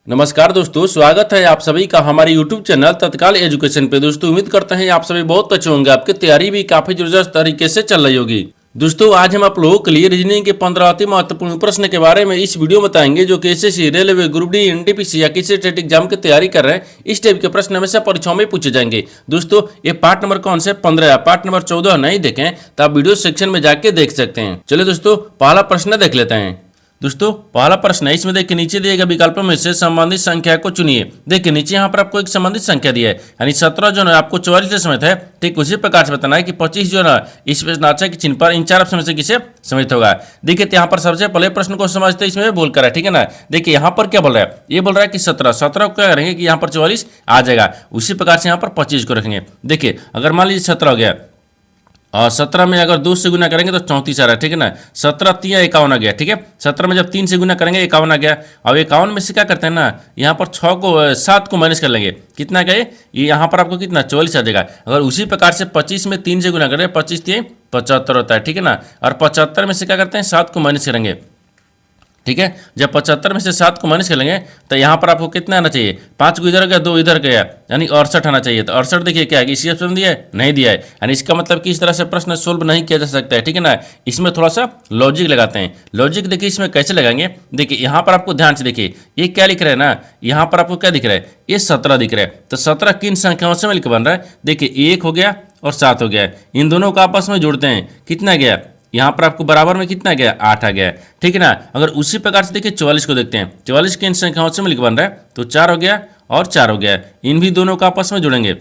नमस्कार दोस्तों, स्वागत है आप सभी का हमारे YouTube चैनल तत्काल एजुकेशन पे। दोस्तों उम्मीद करते हैं आप सभी बहुत अच्छे होंगे, आपकी तैयारी भी काफी जबरदस्त तरीके से चल रही होगी। दोस्तों आज हम आप लोगों के लिए रीजनिंग के 15 अति महत्वपूर्ण प्रश्न के बारे में इस वीडियो में बताएंगे जो कि SSC, railway, group D, NTPC या किसी स्टेट एग्जाम की तैयारी कर रहे हैं। इस टाइप के प्रश्न हमेशा परीक्षाओं में पूछे जाएंगे। दोस्तों ये पार्ट नंबर कौन से 15 या पार्ट नंबर 14 नहीं देखें तो आप वीडियो सेक्शन में जाके देख सकते हैं। चलिए दोस्तों पहला प्रश्न देख लेते हैं। दोस्तों पहला प्रश्न है, इसमें देखिए नीचे दिए गए विकल्पों में से संबंधित संख्या को चुनिए। देखिए नीचे यहाँ पर आपको एक संबंधित संख्या दी है, यानी 17 जो है आपको 44 से समित है। ठीक उसी प्रकार से बताना है कि 25 जो है इस प्रश्नार्थ के चिन्ह पर इन चार ऑप्शन में से किसे समित होगा। देखिए यहाँ पर सबसे पहले प्रश्न को समझते इसमें बोल कर है, ठीक है ना। देखिए यहाँ पर क्या बोल रहा है, ये बोल रहा है कि 17 को क्या करेंगे कि यहाँ पर 44 आ जाएगा। उसी प्रकार से यहाँ पर 25 को रखेंगे। देखिए अगर मान लीजिए 17 हो गया और 17 में अगर 2 से गुना करेंगे तो 34 आ रहा है, ठीक है ना। 17 3 51 आ गया, ठीक है। 17 में जब 3 से गुना करेंगे 51 आ गया। अब 51 में से क्या करते हैं ना, यहाँ पर 7 को माइनस कर लेंगे। कितना गए ये यहाँ पर आपको कितना 44 आ जाएगा। अगर उसी प्रकार से 25 में 3 से गुना करें 25 3 75 होता है, ठीक है ना। और 75 में से क्या करते हैं 7 को माइनस करेंगे, ठीक है। जब 75 में से 7 को माइनस करेंगे तो यहाँ पर आपको कितना आना चाहिए, 5 को इधर गया 2 इधर गया, यानी 68 आना चाहिए। तो 68 देखिए क्या है, इसी ऑप्शन में दिया है, नहीं दिया है। यानी इसका मतलब कि इस तरह से प्रश्न सोल्व नहीं किया जा सकता है, ठीक है ना। इसमें थोड़ा सा लॉजिक लगाते हैं। लॉजिक देखिए इसमें कैसे लगाएंगे। देखिए यहाँ पर आपको ध्यान से देखिए ये क्या लिख रहा है ना, यहाँ पर आपको क्या दिख रहा है, ये 17 दिख रहा है। तो 17 किन संख्याओं से मिलकर बन रहा है। देखिए 1 हो गया और 7 हो गया, इन दोनों को आपस में जोड़ते हैं, कितना गया यहाँ पर आपको बराबर में कितना गया 8 आ गया, ठीक है ना। अगर उसी प्रकार से देखिए 44 को देखते हैं, 44 किन संख्याओं से मिलकर बन रहा है, तो 4 हो गया और 4 हो गया। इन भी दोनों को आपस में जोड़ेंगे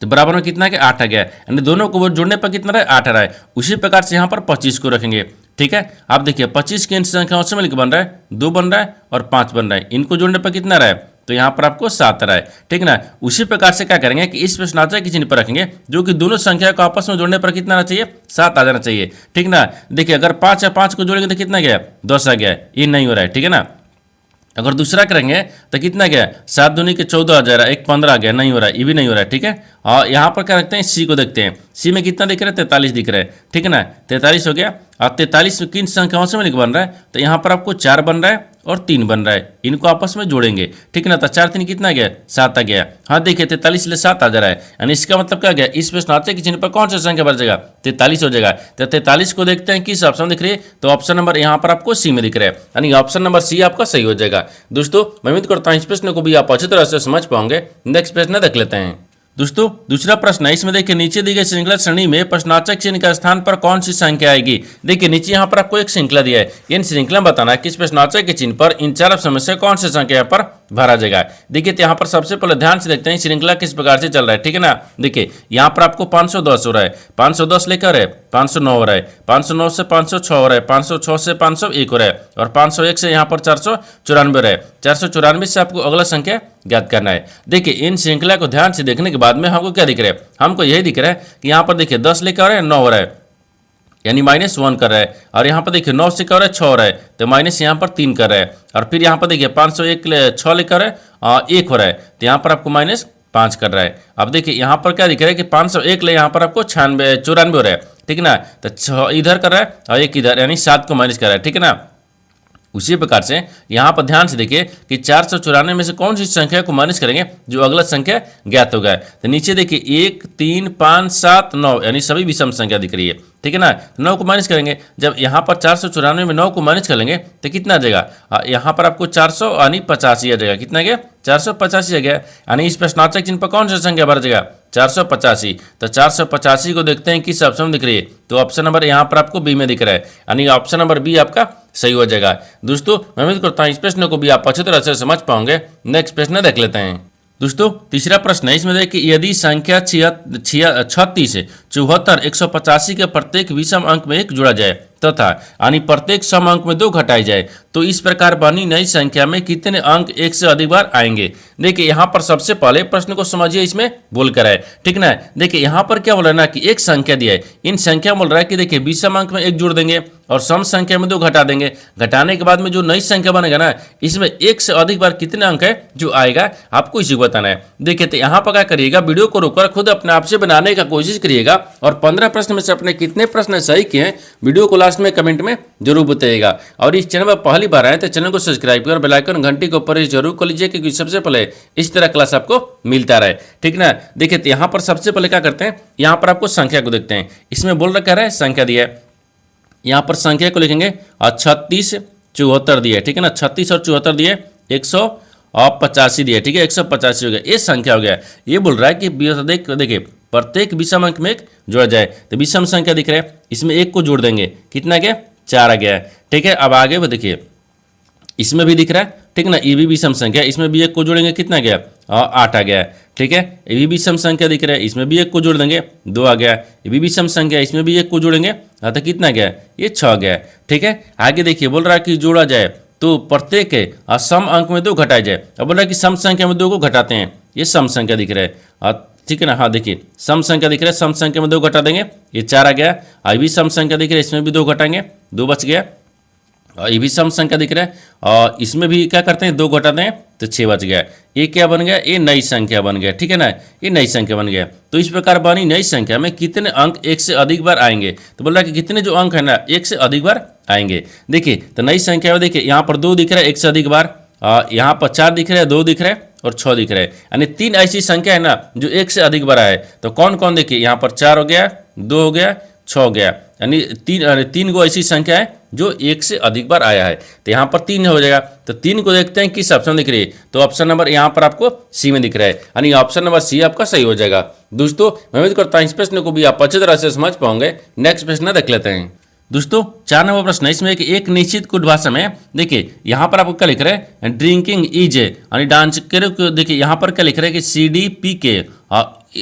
तो बराबर में कितना गया 8 आ गया, यानी दोनों को जोड़ने पर कितना रहा है 8 आ रहा है। उसी प्रकार से यहाँ पर 25 को रखेंगे, ठीक है। आप देखिए 25 किन संख्याओं से मिलकर बन रहा है, 2 बन रहा है और 5 बन रहा है। इनको जोड़ने पर कितना रहा है, तो यहाँ पर आपको 7 रहा है, ठीक ना। उसी प्रकार से क्या करेंगे कि इस प्रश्नार्थ के चिन्ह पर रखेंगे जो कि दोनों संख्या को आपस में जोड़ने पर कितना आना चाहिए 7 आ जाना चाहिए, ठीक ना। देखिए अगर 5 या 5 को जोड़ेंगे तो कितना गया 10 आ गया, ये नहीं हो रहा है, ठीक है ना। अगर दूसरा करेंगे तो कितना गया 7 दूनी के 14 आ जा रहा है, 1 15 आ गया, नहीं हो रहा है, ये भी नहीं हो रहा है, ठीक है। और यहाँ पर क्या रखते हैं, सी को देखते हैं। सी में कितना दिख रहा है 43 दिख रहा है, ठीक है ना। 43 हो गया और 43 किन संख्याओं से मिलकर बन रहा है, तो यहाँ पर आपको 4 बन रहा है और 3 बन रहा है। इनको आपस में जोड़ेंगे, ठीक है ना। तो 4 3 कितना गया 7 आ गया। हाँ देखिए 43 ले 7 आ जा रहा है, यानी इसका मतलब क्या गया, इस प्रश्नार्थ के चिन्ह पर कौन सा संख्या बढ़ जाएगा 43 हो जाएगा। तो 43 को देखते हैं किस ऑप्शन दिख रही है, तो ऑप्शन नंबर यहाँ पर आपको सी में दिख रहा है, यानी ऑप्शन नंबर सी आपका सही हो जाएगा। दोस्तों मैं उम्मीद करता हूँ इस प्रश्न को भी आप अच्छी तरह से समझ पाओगे। नेक्स्ट प्रश्न देख लेते हैं। दोस्तों दूसरा प्रश्न है, इसमें देखिए नीचे दी गई श्रृंखला श्रेणी में प्रश्नार्थक चिन्ह का स्थान पर कौन सी संख्या आएगी। देखिए नीचे यहाँ पर आपको एक श्रृंखला दिया है, इन श्रृंखला में बताना है कि इस प्रश्नार्थक के चिन्ह पर इन चार ऑप्शन में से कौन सी संख्या पर भरा जाएगा। देखिए यहाँ पर सबसे पहले ध्यान से देखते हैं श्रृंखला किस प्रकार से चल रहा है, ठीक है ना। देखिए यहाँ पर आपको 510 हो रहा है, 510 लेकर है 509 हो रहा है, 509 से 506 हो रहा है, 506 से 501 हो रहा है और 501 से यहाँ पर 494 हो रहा है। 494 से आपको अगला संख्या ज्ञात करना है। देखिए इन श्रृंखला को ध्यान से देखने के बाद में हमको क्या दिख रहा है, हमको यही दिख रहा है कि यहाँ पर देखिए 10 लेकर आ रहा है 9 हो रहा है, यानी -1 कर रहा है। और यहाँ पर देखिए 9 से क्या हो रहा है 6 हो रहा है, तो माइनस यहाँ पर 3 कर रहा है। और फिर यहाँ पर देखिए 501 6 लेकर है 1 हो रहा है, तो यहाँ पर आपको -5 कर रहा है। अब देखिए यहाँ पर क्या दिख रहा है कि 501 ले यहाँ पर आपको 94 हो रहा है, ठीक है ना। तो 6 इधर कर रहा है और 1 इधर, यानी 7 को माइनस कर रहा है, ठीक है ना। उसी प्रकार से यहाँ पर ध्यान से देखिए कि 494 में से कौन सी संख्या को माइनस करेंगे जो अगला संख्या ज्ञात होगा। तो नीचे देखिए 1 3 5 7 9, यानी सभी विषम संख्या दिख रही है, ठीक है ना। 9 को माइनस करेंगे, जब यहाँ पर 494 में 9 को माइनस कर लेंगे तो कितना आ जाएगा, यहाँ पर आपको 400 यानी 85 आ जाएगा। कितना गया 485 आ गया, यानी इस प्रश्नार्थक चिन्ह पर कौन सा संख्या बढ़ जाएगा 485। तो 485 को देखते हैं किस ऑप्शन में दिख रही है, तो ऑप्शन नंबर यहाँ पर आपको बी में दिख रहा है, यानी ऑप्शन नंबर बी आपका सही हो जाएगा। दोस्तों मैं उम्मीद करता हूँ इस प्रश्न को भी आप अच्छी तरह से समझ पाओगे। नेक्स्ट प्रश्न देख लेते हैं। दोस्तों तीसरा प्रश्न है, इसमें देखिए यदि संख्या 36 74 185 के प्रत्येक विषम अंक में 1 जोड़ा जाए तथा यानी प्रत्येक सम अंक में 2 घटाई जाए तो इस प्रकार बनी नई संख्या में कितने अंक 1 से अधिक बार आएंगे। देखिए यहाँ पर सबसे पहले प्रश्न को समझिए, इसमें बोल कर है, ठीक ना। देखिए यहाँ पर क्या बोल रहा है ना कि एक संख्या दिया है, इन संख्या बोल रहा है कि देखिए विषम अंक में 1 जोड़ देंगे और सम संख्या में 2 घटा देंगे। घटाने के बाद में जो नई संख्या बनेगा ना, इसमें 1 से अधिक बार कितने अंक है जो आएगा, आपको इसी को बताना है। देखिए तो यहाँ पर क्या करिएगा, वीडियो को रोककर खुद अपने आप से बनाने का कोशिश करिएगा और 15 प्रश्न में से अपने कितने प्रश्न सही किए हैं वीडियो को लास्ट में कमेंट में जरूर बताइएगा। और इस चैनल पर पहली बार आए तो चैनल को सब्सक्राइब कर बेल आइकन घंटी को ऊपर जरूर कर लीजिए, क्योंकि सबसे पहले इस तरह क्लास आपको मिलता रहे, ठीक ना। देखिए तो यहाँ पर सबसे पहले क्या करते हैं, यहाँ पर आपको संख्या को देखते हैं। इसमें बोल रखा है संख्या दिया है, यहाँ पर संख्या को लिखेंगे 36 74 दिए, ठीक है ना। 36 और 74 दिए, 185 दिए, ठीक है। 185 हो गया, ये संख्या हो गया। ये बोल रहा है कि देखिए प्रत्येक विषम अंक में एक जोड़ा जाए, तो विषम संख्या दिख रहा है, इसमें एक को जोड़ देंगे, कितना गया 4 आ गया है, ठीक है। अब आगे देखिए इसमें भी दिख रहा है, ठीक है ना, ये भी विषम संख्या, इसमें भी एक को जोड़ेंगे, कितना गया 8 आ गया है, ठीक है। ये भी विषम संख्या दिख रहा है, इसमें भी एक को जोड़ देंगे 2 आ गया। ये भी विषम संख्या, इसमें भी एक को जोड़ेंगे तो कितना गया, ये 6 गया, ठीक है। आगे देखिए बोल रहा है कि जोड़ा जाए तो प्रत्येक सम अंक में 2 घटाया जाए। अब बोल रहा है कि सम संख्या में 2 को घटाते हैं, ये सम संख्या दिख रहा है, ठीक है ना। हाँ देखिए सम संख्या दिख रहा है, सम संख्या में 2 घटा देंगे, ये 4 आ गया। ये भी सम संख्या दिख रहा है, इसमें भी 2 घटाएंगे, 2 बच गया। और ये भी सम संख्या दिख रहा है, और इसमें भी क्या करते हैं 2 घटाते हैं तो 6 बच गया। ये क्या बन गया, ये नई संख्या बन गया, ठीक है ना, ये नई संख्या बन गया। तो इस प्रकार बनी नई संख्या में कितने अंक एक से अधिक बार आएंगे, तो बोल रहा है कि कितने जो अंक है ना एक से अधिक बार आएंगे। देखिए तो नई संख्या में देखिए यहाँ पर 2 दिख रहा है एक से अधिक बार, यहाँ पर 4 दिख रहा है, 2 दिख रहा है और 6 दिख रहा है, यानी 3 ऐसी संख्या है ना जो एक से अधिक बार आए। तो कौन कौन, देखिए यहाँ पर 4 हो गया, 2 हो गया, 6 हो गया, यानी 3 को ऐसी संख्या है जो एक से अधिक बार आया है। तो यहाँ पर 3 हो जाएगा, तो 3 को देखते हैं किस ऑप्शन दिख रही है, तो ऑप्शन नंबर यहाँ पर आपको सी में दिख रहा है, यानी ऑप्शन नंबर सी आपका सही हो जाएगा। दोस्तों मैं उम्मीद करता हूँ इस प्रश्न को भी आप अच्छी तरह से समझ पाओगे। नेक्स्ट प्रश्न देख लेते हैं। दोस्तों 4 नंबर प्रश्न है, इसमें एक निश्चित कुट भाषा में देखिए यहाँ पर आपको क्या लिख रहा है, ड्रिंकिंग इज यानी डांस के, देखिए यहाँ पर क्या लिख रहा है कि CDPK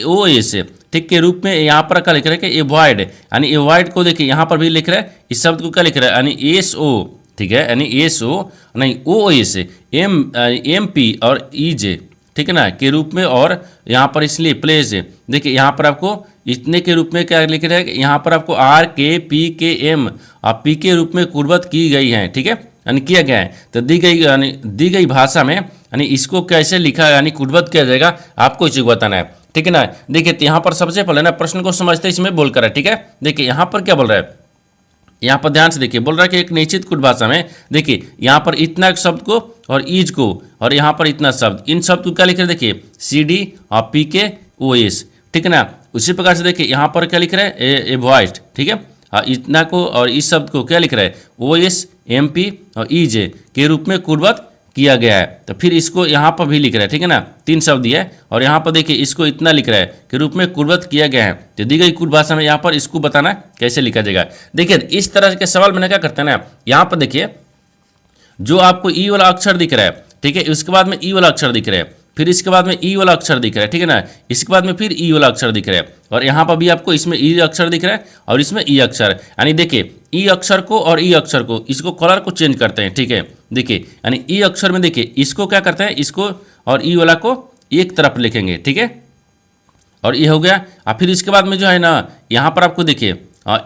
OS ठीक के रूप में यहाँ पर क्या लिख रहा है कि एवॉइड, यानी एवॉइड को देखिए यहाँ पर भी लिख रहा है, इस शब्द को क्या लिख रहा है, यानी SO, ठीक है, यानी SO नहीं OS MP और EJ, ठीक है ना, के रूप में, और यहाँ पर इसलिए प्लेस देखिए यहाँ पर आपको इतने के रूप में क्या लिख रहा है कि यहाँ पर आपको RKPKM और P के रूप में कुर्बत की गई है, ठीक है, यानी किया गया है। तो दी गई भाषा में यानी इसको कैसे लिखा है यानी कुर्बत किया जाएगा, आपको इसी को बताना है, ठीक है ना। देखिए यहाँ पर सबसे पहले ना प्रश्न को समझते हैं, इसमें बोल कर है, ठीक है। देखिए यहाँ पर क्या बोल रहा है, यहाँ पर ध्यान से देखिए, बोल रहा है कि एक निश्चित कुट भाषा में देखिए यहाँ पर इतना शब्द को और ईज को, और यहाँ पर इतना शब्द, इन शब्द को क्या लिख रहे हैं, देखिए CD और PK OS, ठीक है ना। उसी प्रकार से देखिए यहाँ पर क्या लिख रहा है, एवॉइड, ठीक है, इतना को और इस शब्द को क्या लिख रहा है, OS MP और EJ के रूप में कुर्बत किया गया है। तो फिर इसको यहाँ पर भी लिख रहा है, ठीक है ना, 3 शब्द दिया है, और यहाँ पर देखिए इसको इतना लिख रहा है के रूप में कुर्बत किया गया है। तो दी गई कुट भाषा में यहाँ पर इसको बताना कैसे लिखा जाएगा। देखिए इस तरह के सवाल में क्या करते हैं ना, यहाँ पर देखिए जो आपको ई वाला अक्षर दिख रहा है, ठीक है, उसके बाद में ई वाला अक्षर दिख रहा है, फिर इसके बाद में ई वाला अक्षर दिख रहा है, ठीक है ना, इसके बाद में फिर ई वाला अक्षर दिख रहा है, और यहाँ पर भी आपको इसमें ई अक्षर दिख रहा है और इसमें ई अक्षर, यानी देखिए ई अक्षर को और ई अक्षर को, इसको कलर को चेंज करते हैं, ठीक है। देखिए यानी ई अक्षर में देखिए इसको क्या करते हैं, इसको और ई वाला को एक तरफ लिखेंगे, ठीक है, और ये हो गया। और फिर इसके बाद में जो है ना यहाँ पर आपको देखिए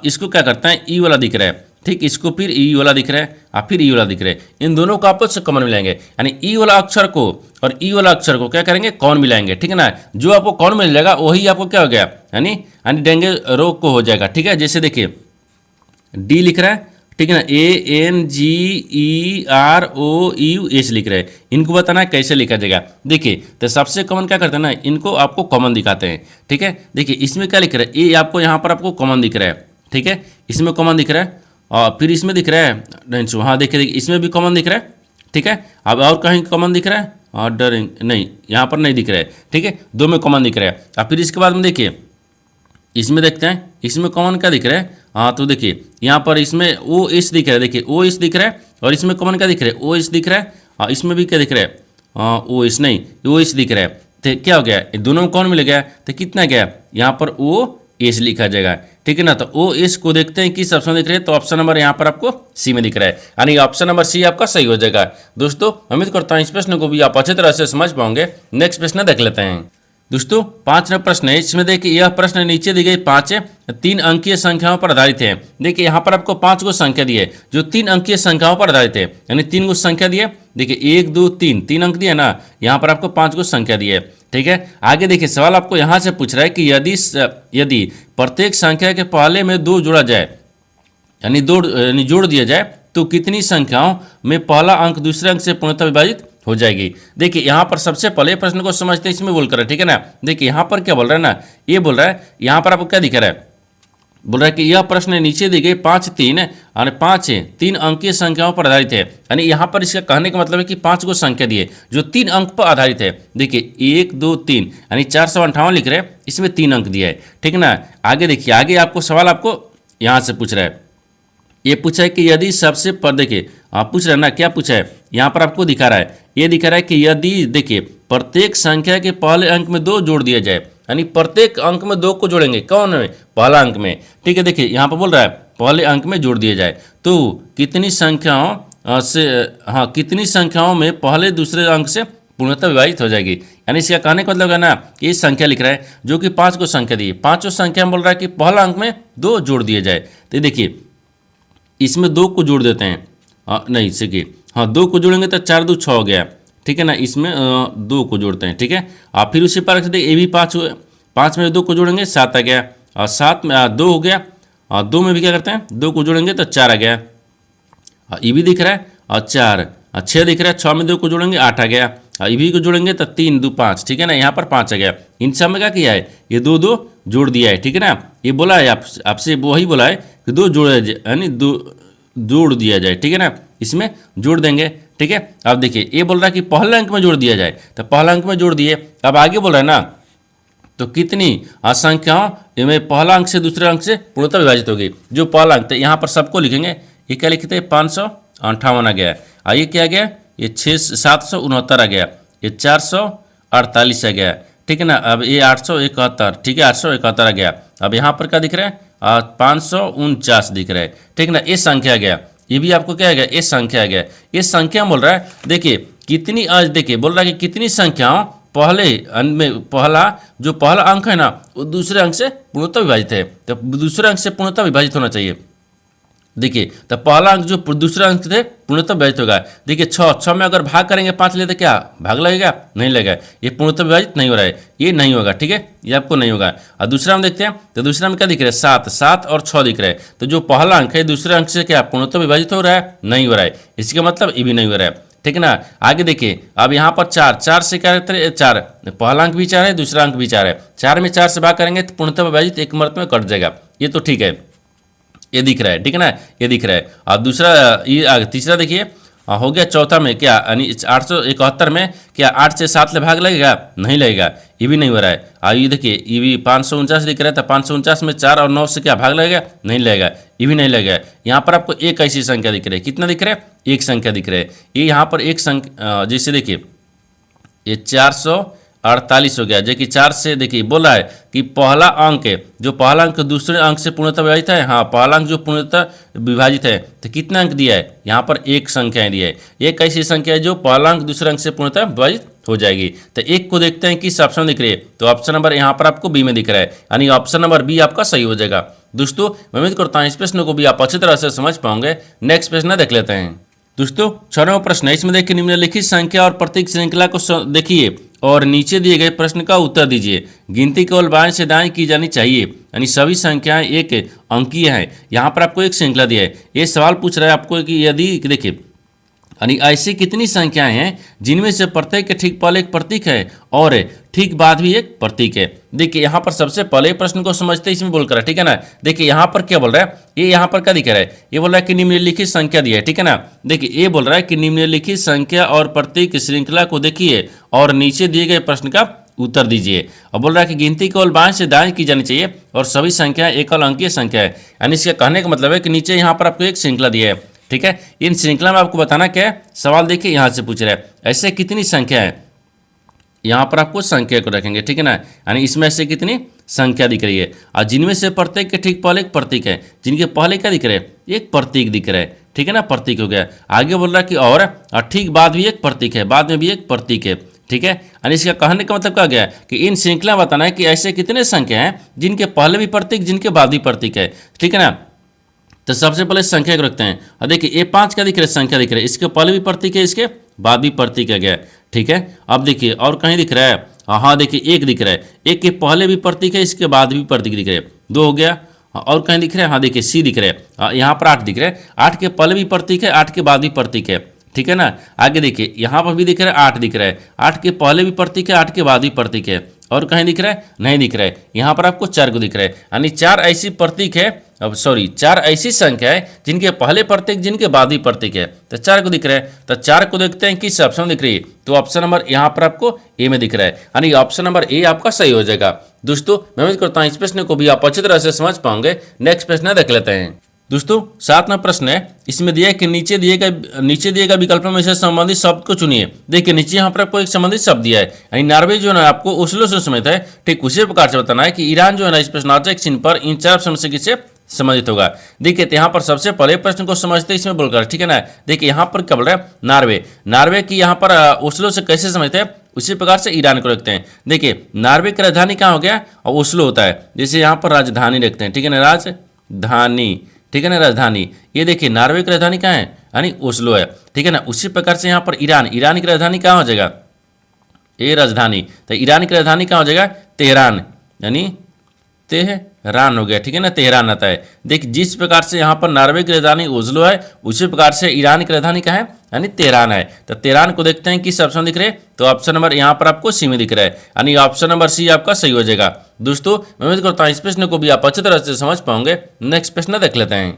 इसको क्या करते हैं, ई वाला दिख रहा है, ठीक, इसको फिर ई वाला दिख रहा है और फिर ई वाला दिख रहा है, इन दोनों को आपस से कॉमन मिलाएंगे, यानी ई वाला अक्षर को और ई वाला अक्षर को क्या करेंगे, कॉमन मिलाएंगे, ठीक है ना। जो आपको कॉमन मिल जाएगा वही आपको क्या हो गया, यानी डेंगे रोग को हो जाएगा, ठीक है। जैसे देखिए D लिख रहा है, ठीक है ना, ANGEROUS लिख रहे हैं, इनको बताना है कैसे लिखा जाएगा। देखिए तो सबसे कॉमन क्या करते हैं ना, इनको आपको कॉमन दिखाते हैं, ठीक है। देखिए इसमें क्या लिख रहा है, ये आपको यहाँ पर आपको कॉमन दिख रहा है, ठीक है, इसमें कॉमन दिख रहा है, और फिर इसमें दिख रहा है नहीं, हाँ देखिए इसमें भी कॉमन दिख रहा है, ठीक है। अब और कहीं कॉमन दिख रहा है, और डर नहीं, यहाँ पर नहीं दिख रहा है, ठीक है, 2 में कॉमन दिख रहा है। और फिर इसके बाद में देखिए इसमें देखते हैं, इसमें कॉमन क्या दिख रहा है, तो देखिए यहाँ पर इसमें OS दिख रहा है, देखिए OS दिख रहा है, और इसमें कॉमन क्या दिख रहा है, OS दिख रहा है, और इसमें भी क्या दिख रहा है, OS नहीं, OS दिख रहा है। तो क्या हो गया, दोनों कौन मिल गया, तो कितना गया, यहाँ पर OS लिखा जाएगा, ठीक है ना। तो OS को देखते हैं किस ऑप्शन दिख रहे हैं, तो ऑप्शन नंबर यहाँ पर आपको सी में दिख रहा है, यानी ऑप्शन नंबर सी आपका सही हो जाएगा। दोस्तों उम्मीद करता हूँ इस प्रश्न को भी आप अच्छी तरह से समझ पाओगे। नेक्स्ट प्रश्न देख लेते हैं। दोस्तों 5 नंबर प्रश्न है, इसमें देखिए यह प्रश्न नीचे दी गई 5 3 अंकीय संख्याओं पर आधारित है। देखिए यहाँ पर आपको 5 को संख्या दी है जो 3 अंकीय संख्याओं पर आधारित है, यानी 3 को संख्या दी है। देखिए 1 2 3 अंक दिए ना, यहाँ पर आपको 5 को संख्या दी है, ठीक है। आगे देखिए सवाल आपको यहाँ से पूछ रहा है कि यदि प्रत्येक संख्या के पहले में 2 जोड़ा जाए, यानी जोड़ दिया जाए, तो कितनी संख्याओं में पहला अंक दूसरे अंक से पूर्णतः विभाजित हो जाएगी। देखिए यहाँ पर सबसे पहले प्रश्न को समझते हैं, इसमें बोल कर, ठीक है ना। देखिए यहाँ पर क्या बोल रहा है ना, ये बोल रहा है, यहाँ पर आपको क्या दिख रहा है, बोल रहा है कि यह प्रश्न नीचे दी गई 5 3 अंकीय संख्याओं पर आधारित है। यानी यहाँ पर इसका कहने का मतलब है कि 5 को संख्या दिए जो 3 अंक पर आधारित है। देखिए 1 2 3 यानी 458 लिख रहे हैं, इसमें 3 अंक दिया है, ठीक है ना। आगे देखिए, आगे आपको सवाल आपको यहाँ से पूछ रहा है, ये पूछा है कि यदि सबसे पर, देखिए आप पूछ रहे हैं ना, क्या पूछा है, यहाँ पर आपको दिखा रहा है, ये दिखा रहा है कि यदि देखिए प्रत्येक संख्या के पहले अंक में 2 जोड़ दिया जाए, यानी प्रत्येक अंक में 2 को जोड़ेंगे, कौन में, पहला अंक में, ठीक है। देखिए यहाँ पर बोल रहा है पहले अंक में जोड़ दिया जाए तो कितनी संख्याओं में पहले दूसरे अंक से पूर्णतः विभाजित हो जाएगी। यानी इसका कहने का मतलब है ना, ये संख्या लिख रहा है जो कि 5 को संख्या दी, 5 संख्या में बोल रहा है कि पहला अंक में 2 जोड़ दिए जाए। तो देखिए इसमें 2 को जोड़ देते हैं, नहीं देखिए, हाँ 2 को जोड़ेंगे तो 4 2 6 हो गया, ठीक है ना। इसमें 2 को जोड़ते हैं, ठीक है। आप फिर उसी पर देखिए ये भी 5 हुए, 5 में 2 को जोड़ेंगे 7 आ गया, और 7 में 2 हो गया, और 2 में भी क्या करते हैं 2 को जोड़ेंगे तो 4 आ गया, ये भी दिख रहा है, और 4 6 दिख रहा है, 6 में 2 को जोड़ेंगे 8 आ गया, ये भी को जोड़ेंगे तो 3 2 5, ठीक है ना। यहाँ पर 5 आ गया। इन सब में क्या किया है, ये 2 2 जोड़ दिया है, ठीक है ना। ये बोला है आपसे वही बोला है कि 2 जोड़े, यानी 2 जोड़ दिया जाए, ठीक है ना। इसमें जोड़ देंगे, ठीक है। अब देखिए ये बोल रहा है कि पहले अंक में जोड़ दिया जाए, तो पहला अंक में जोड़ दिए। अब आगे बोल रहा है ना, तो कितनी संख्याओं में पहला अंक से दूसरे अंक से पूर्णतः विभाजित होगी। जो पहला अंक, तो यहाँ पर सबको लिखेंगे, ये क्या लिखते हैं 558 आ गया, ये क्या आ गया, ये 769 आ गया, ये 448 आ गया, ठीक है ना। अब ये 871, ठीक है 871 आ गया। अब यहाँ पर क्या दिख रहा है, 549 दिख रहा है, ठीक है ना। ये संख्या आ गया, ये भी आपको क्या आ गया, ये संख्या आ गया। ये संख्या बोल रहा है, देखिए कितनी, आज देखिए बोल रहा है कि कितनी संख्याओं पहले में पहला अंक है ना, वो दूसरे अंक से पूर्णतः विभाजित है, तो दूसरे अंक से पूर्णतः विभाजित होना चाहिए। देखिए तो पहला अंक जो दूसरा अंक थे पूर्णतः विभाजित होगा। देखिए 6 में अगर भाग करेंगे 5 ले तो क्या भाग लगेगा, नहीं लगेगा, ये पूर्णतः विभाजित नहीं हो रहा है, ये नहीं होगा, ठीक है, ये आपको नहीं होगा। और दूसरा में देखते हैं, तो दूसरा में क्या दिख रहा है 7 और 6 दिख रहा है, तो जो पहला अंक है दूसरे अंक से क्या पूर्णतः विभाजित हो रहा है, नहीं हो रहा है, इसका मतलब ये भी नहीं हो रहा है, ठीक है ना। आगे देखिए अब यहाँ पर 4 से क्या रहता है, 4 पहला अंक भी 4 है, दूसरा अंक भी 4 है, 4 में 4 से भाग करेंगे तो पूर्णतः विभाजित एक मर्त में कट जाएगा, ये तो ठीक है, ये दिख रहा है, ठीक है ना, ये दिख रहा है। और दूसरा ये तीसरा देखिए हो गया, चौथा में क्या यानी 871 में क्या 8 से 7 ले भाग लगेगा, नहीं लगेगा, ये भी नहीं हो रहा है। और ये देखिए ये भी 549 दिख रहा है, तो 549 में 4 और 9 से क्या भाग लगेगा, नहीं लगेगा, ये भी नहीं लगेगा। यहाँ पर आपको एक ऐसी संख्या दिख रही है, कितना दिख रहा है, एक संख्या दिख रहा है। ये यहाँ पर एक संख्या, जैसे देखिए ये 448 हो गया, जो कि 4 से देखिए बोला है कि पहला अंक है, जो पहला अंक दूसरे अंक से पूर्णतः विभाजित है, हाँ पहला अंक जो पूर्णतः विभाजित है, तो कितना अंक दिया है, यहाँ पर एक संख्या दिया है। एक ऐसी संख्या है जो पहला अंक दूसरे अंक से पूर्णतः विभाजित हो जाएगी। तो एक को देखते हैं किस ऑप्शन दिख रही है, तो ऑप्शन नंबर यहाँ पर आपको बी में दिख रहा है, यानी ऑप्शन नंबर बी आपका सही हो जाएगा। दोस्तों मैं उम्मीद करता हूँ इस प्रश्न को भी आप अच्छी तरह से समझ पाओगे। नेक्स्ट प्रश्न देख लेते हैं। दोस्तों 6वां प्रश्न है, इसमें देखिए निम्नलिखित संख्या और प्रतीक श्रृंखला को देखिए और नीचे दिए गए प्रश्न का उत्तर दीजिए। गिनती केवल बाएं से दाएं की जानी चाहिए, यानी सभी संख्याएं एक अंकीय हैं। यहाँ पर आपको एक श्रृंखला दिया है, ये सवाल पूछ रहा है आपको कि यदि देखिए यानी ऐसी कितनी संख्याएं हैं जिनमें से प्रत्येक के ठीक पहले एक प्रतीक है और ठीक बाद भी एक प्रतीक है। देखिए यहाँ पर सबसे पहले प्रश्न को समझते हैं, इसमें बोलकर, ठीक है ना। देखिए यहाँ पर क्या बोल रहा है, ये यहाँ पर क्या दिख रहा है, ये बोल रहा है कि निम्नलिखित संख्या दिया है, ठीक है ना। देखिए ये बोल रहा है कि निम्नलिखित संख्या और प्रतीक श्रृंखला को देखिए और नीचे दिए गए प्रश्न का उत्तर दीजिए। और बोल रहा है कि गिनती केवल बाएं से दाएं की जानी चाहिए और सभी संख्याएं एकल अंकीय संख्या है। यानी इसका कहने का मतलब है कि नीचे यहाँ पर आपको एक श्रृंखला दिया है, ठीक है। इन श्रृंखला में आपको बताना क्या है, सवाल देखिए यहाँ से पूछ रहा है ऐसे कितनी संख्या है, यहाँ पर आपको संख्या को रखेंगे, ठीक है ना। यानी इसमें से कितनी संख्या दिख रही है और जिनमें से प्रत्येक के ठीक पहले एक प्रतीक है, जिनके पहले क्या दिख रहे हैं, एक प्रतीक दिख रहा है, ठीक है ना, प्रतीक हो गया। आगे बोल रहा है कि और ठीक बाद भी एक प्रतीक है, बाद में भी एक प्रतीक है, ठीक है। यानी इसका कहने का मतलब क्या गया कि इन श्रृंखला बताना है कि ऐसे कितने संख्या हैं जिनके पहले भी प्रतीक, जिनके बाद भी प्रतीक है, ठीक है ना। तो सबसे पहले संख्या को रखते हैं और देखिए ये 5 का दिख रहा है, संख्या दिख रहा है, इसके पहले भी प्रतीक है, इसके बाद भी प्रतीक आ गया, ठीक है। अब देखिए और कहीं दिख रहा है, हाँ देखिए एक दिख रहा है, एक के पहले भी प्रतीक है, इसके बाद भी प्रतीक दिख रहे हैं, 2 हो गया। और कहीं दिख रहा है, हाँ देखिए सी दिख रहा है, यहाँ पर 8 दिख रहा है, 8 के पहले भी प्रतीक है, 8 के बाद भी प्रतीक है, ठीक है ना। आगे देखिए यहाँ पर भी दिख रहा है 8 दिख रहा है, 8 के पहले भी प्रतीक है, 8 के बाद भी प्रतीक है। और कहीं दिख रहा है, नहीं दिख रहा है। यहाँ पर आपको 4 को दिख रहा है, यानी 4 ऐसी प्रतीक है, अब सॉरी 4 ऐसी संख्या है जिनके पहले प्रतीक जिनके बाद ही प्रतीक है। तो 4 को दिख रहा है, तो 4 को देखते हैं किस ऑप्शन में दिख रही है। तो ऑप्शन नंबर यहाँ पर आपको ए में दिख रहा है, यानी ऑप्शन नंबर ए आपका सही हो जाएगा। दोस्तों मैं उम्मीद करता हूँ इस प्रश्न को भी आप अच्छी तरह से समझ पाओगे। नेक्स्ट प्रश्न देख लेते हैं। दोस्तों 7वां प्रश्न है, इसमें दिया है कि नीचे दिए गए विकल्पों में से संबंधित शब्द को चुनिए। देखिए नीचे यहाँ पर आपको एक संबंधित शब्द दिया है, यानी नॉर्वे जो है ना आपको ओस्लो से समेत है, ठीक उसी प्रकार से बताना है कि ईरान जो है ना इस प्रश्नार्थक चिन्ह पर इन 4 ऑप्शन से किससे संबंधित होगा। देखिए यहाँ पर सबसे पहले प्रश्न को समझते इसमें बोलकर, ठीक है ना। देखिए यहाँ पर क्या बोल रहा है, नॉर्वे की यहाँ पर ओस्लो से कैसे समझते हैं, उसी प्रकार से ईरान को रखते हैं। देखिए नॉर्वे की राजधानी कहाँ हो गया, और ओस्लो होता है, जैसे यहाँ पर राजधानी रखते हैं, ठीक है ना, राजधानी, ठीक है ना, राजधानी। ये देखिए नॉर्वे की राजधानी कहाँ है, यानी ओस्लो है, ठीक है ना। उसी प्रकार से यहाँ पर ईरान की राजधानी कहाँ हो जाएगा, ये राजधानी, तो ईरान की राजधानी कहाँ हो जाएगा, तेहरान, यानी तेहरान हो गया, ठीक है ना, तेहरान आता है। देखिए जिस प्रकार से यहाँ पर नॉर्वे की राजधानी ओस्लो है, उसी प्रकार से ईरान की राजधानी कहाँ है, यानी तेहरान है। तो तेहरान को देखते हैं किस ऑप्शन दिख रहे हैं। तो ऑप्शन नंबर यहाँ पर आपको सी में दिख रहा है, यानी ऑप्शन नंबर सी आपका सही हो जाएगा। दोस्तों मैं उम्मीद करता हूँ इस प्रश्न को भी आप अच्छी तरह से समझ पाओगे। नेक्स्ट प्रश्न देख लेते हैं।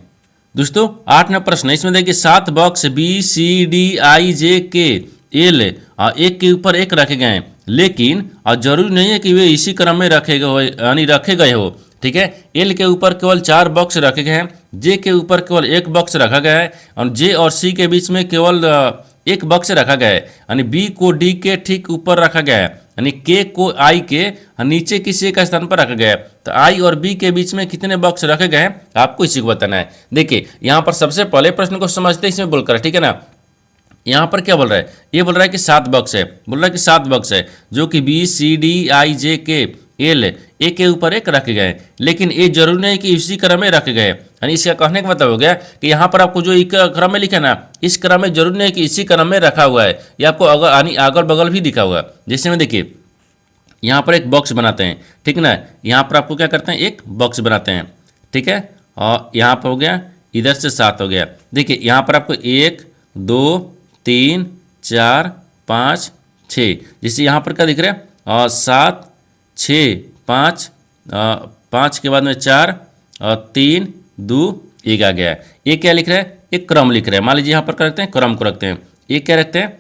दोस्तों 8वां प्रश्न है, इसमें देखिए 7 बॉक्स BCDIJK L एक के ऊपर एक रखे गए हैं, लेकिन जरूरी नहीं है कि वे इसी क्रम में रखे गए हो, ठीक है। एल के ऊपर केवल 4 बॉक्स रखे गए हैं, जे के ऊपर केवल 1 बॉक्स रखा गया है, और जे और सी के बीच में केवल 1 बॉक्स रखा गया है, यानी बी को डी के ठीक ऊपर रखा गया है, यानी के को आई के नीचे किसी एक स्थान पर रखा गया है। तो आई और बी के बीच में कितने बॉक्स रखे गए हैं आपको इसी को बताना है। देखिए यहाँ पर सबसे पहले प्रश्न को समझते इसमें बोलकर, ठीक है ना। यहाँ पर क्या बोल रहा है, ये बोल रहा है कि 7 बॉक्स है, बोल रहा है कि 7 बॉक्स है जो कि BCDIJK L एक के ऊपर एक रखे गए, लेकिन ये जरूरी नहीं कि इसी क्रम में रखे गए। यानी इसका कहने का मतलब हो गया कि यहाँ पर आपको जो एक क्रम में लिखा है ना, इस क्रम में जरूरी नहीं कि इसी क्रम में रखा हुआ है, ये आपको अगल बगल भी दिखा हुआ है। जैसे में देखिए यहाँ पर एक बॉक्स बनाते हैं, ठीक ना, यहाँ पर आपको क्या करते हैं, एक बॉक्स बनाते हैं, ठीक है। और यहाँ पर हो गया, इधर से 7 हो गया। देखिए यहाँ पर आपको 1 2 3 4 5 6, जैसे यहाँ पर क्या दिख रहा है, 7 6 5 5 के बाद में 4 और 3 2 1 आ गया है। ये क्या लिख रहा है, एक क्रम लिख रहा है। मान लीजिए यहाँ पर क्या रखते हैं, क्रम को रखते हैं। ये क्या रखते हैं,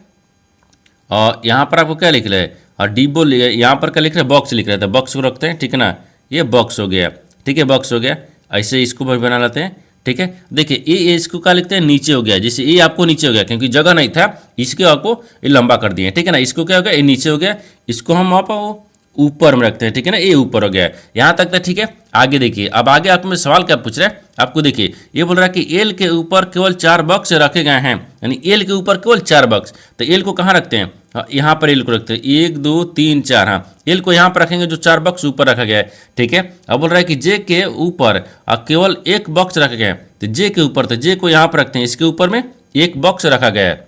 और यहाँ पर आपको क्या लिख रहा है, और डिबो यहाँ पर क्या लिख रहा है, बॉक्स लिख रहा है, बॉक्स को रखते हैं, ठीक है ना। ये बॉक्स हो गया, ठीक है, बॉक्स हो गया। ऐसे इसको भी बना लेते हैं, ठीक है। देखिए ये इसको क्या लिखते हैं, नीचे हो गया, जैसे ये आपको नीचे हो गया क्योंकि जगह नहीं था, इसके आपको ये लंबा कर दिए, ठीक है ना। इसको क्या हो गया, ये नीचे हो गया, इसको हम आप ऊपर में रखते हैं, ठीक है ना, ये ऊपर हो गया। यहाँ तक था, ठीक है। आगे देखिए, अब आगे आप में सवाल क्या पूछ रहे हैं आपको, देखिए ये बोल रहा है कि एल के ऊपर केवल 4 बॉक्स रखे गए हैं, यानी एल के ऊपर केवल 4 बॉक्स। तो एल को कहाँ रखते हैं, यहाँ पर एल को रखते हैं, 1 2 3 4, हाँ एल को यहाँ पर रखेंगे जो 4 बॉक्स ऊपर रखा गया है, ठीक है। अब बोल रहा है कि जे के ऊपर केवल 1 बॉक्स रखा गया है, तो जे के ऊपर, तो जे को यहाँ पर रखते हैं, इसके ऊपर में 1 बॉक्स रखा गया है,